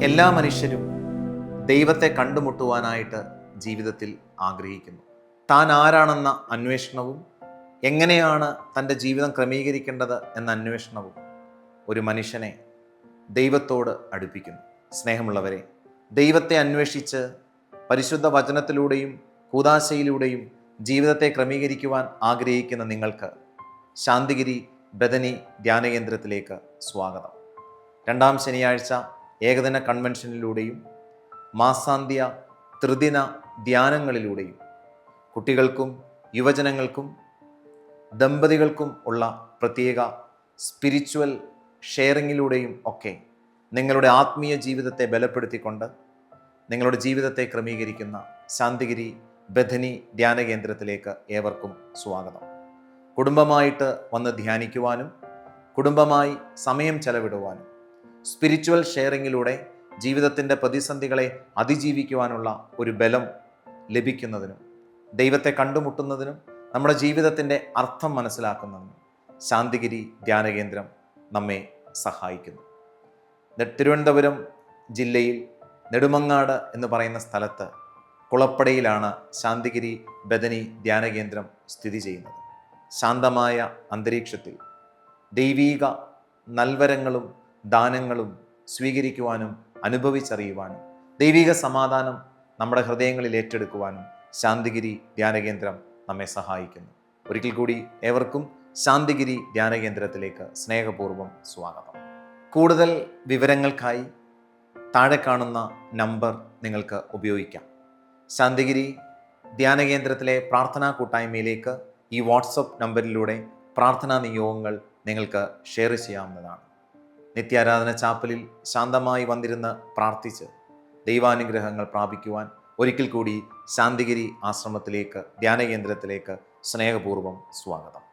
എല്ലാ മനുഷ്യരും ദൈവത്തെ കണ്ടുമുട്ടുവാനായിട്ട് ജീവിതത്തിൽ ആഗ്രഹിക്കുന്നു. താൻ ആരാണെന്ന അന്വേഷണവും എങ്ങനെയാണ് തൻ്റെ ജീവിതം ക്രമീകരിക്കേണ്ടത് എന്ന അന്വേഷണവും ഒരു മനുഷ്യനെ ദൈവത്തോട് അടുപ്പിക്കുന്നു. സ്നേഹമുള്ളവരെ, ദൈവത്തെ അന്വേഷിച്ച് പരിശുദ്ധ വചനത്തിലൂടെയും കൂദാശയിലൂടെയും ജീവിതത്തെ ക്രമീകരിക്കുവാൻ ആഗ്രഹിക്കുന്ന നിങ്ങൾക്ക് ശാന്തിഗിരി ബദനി ധ്യാനകേന്ദ്രത്തിലേക്ക് സ്വാഗതം. രണ്ടാം ശനിയാഴ്ച ഏകദിന കൺവെൻഷനിലൂടെയും മാസാന്ത്യ ത്രിദിന ധ്യാനങ്ങളിലൂടെയും കുട്ടികൾക്കും യുവജനങ്ങൾക്കും ദമ്പതികൾക്കും ഉള്ള പ്രത്യേക സ്പിരിച്വൽ ഷെയറിങ്ങിലൂടെയും ഒക്കെ നിങ്ങളുടെ ആത്മീയ ജീവിതത്തെ ബലപ്പെടുത്തിക്കൊണ്ട് നിങ്ങളുടെ ജീവിതത്തെ ക്രമീകരിക്കുന്ന ശാന്തിഗിരി ബദനി ധ്യാനകേന്ദ്രത്തിലേക്ക് ഏവർക്കും സ്വാഗതം. കുടുംബമായിട്ട് വന്ന് ധ്യാനിക്കുവാനും കുടുംബമായി സമയം ചെലവിടുവാനും സ്പിരിച്വൽ ഷെയറിങ്ങിലൂടെ ജീവിതത്തിൻ്റെ പ്രതിസന്ധികളെ അതിജീവിക്കുവാനുള്ള ഒരു ബലം ലഭിക്കുന്നതിനും ദൈവത്തെ കണ്ടുമുട്ടുന്നതിനും നമ്മുടെ ജീവിതത്തിൻ്റെ അർത്ഥം മനസ്സിലാക്കുന്നതിനും ശാന്തിഗിരി ധ്യാനകേന്ദ്രം നമ്മെ സഹായിക്കുന്നു. തിരുവനന്തപുരം ജില്ലയിൽ നെടുമങ്ങാട് എന്ന് പറയുന്ന സ്ഥലത്ത് കുളപ്പടയിലാണ് ശാന്തിഗിരി ബദനി ധ്യാനകേന്ദ്രം സ്ഥിതി ചെയ്യുന്നത്. ശാന്തമായ അന്തരീക്ഷത്തിൽ ദൈവീക നൽവരങ്ങളും ദാനങ്ങളും സ്വീകരിക്കുവാനും അനുഭവിച്ചറിയുവാനും ദൈവിക സമാധാനം നമ്മുടെ ഹൃദയങ്ങളിൽ ഏറ്റെടുക്കുവാനും ശാന്തിഗിരി ധ്യാനകേന്ദ്രം നമ്മെ സഹായിക്കുന്നു. ഒരിക്കൽ കൂടി ഏവർക്കും ശാന്തിഗിരി ധ്യാനകേന്ദ്രത്തിലേക്ക് സ്നേഹപൂർവ്വം സ്വാഗതം. കൂടുതൽ വിവരങ്ങൾക്കായി താഴെ കാണുന്ന നമ്പർ നിങ്ങൾക്ക് ഉപയോഗിക്കാം. ശാന്തിഗിരി ധ്യാനകേന്ദ്രത്തിലെ പ്രാർത്ഥനാ കൂട്ടായ്മയിലേക്ക് ഈ വാട്സപ്പ് നമ്പറിലൂടെ പ്രാർത്ഥനാ നിയോഗങ്ങൾ നിങ്ങൾക്ക് ഷെയർ ചെയ്യാവുന്നതാണ്. നിത്യാരാധന ചാപ്പലിൽ ശാന്തമായി വന്നിരുന്ന് പ്രാർത്ഥിച്ച് ദൈവാനുഗ്രഹങ്ങൾ പ്രാപിക്കുവാൻ ഒരിക്കൽ കൂടി ശാന്തിഗിരി ആശ്രമത്തിലേക്ക് ധ്യാനകേന്ദ്രത്തിലേക്ക് സ്നേഹപൂർവ്വം സ്വാഗതം.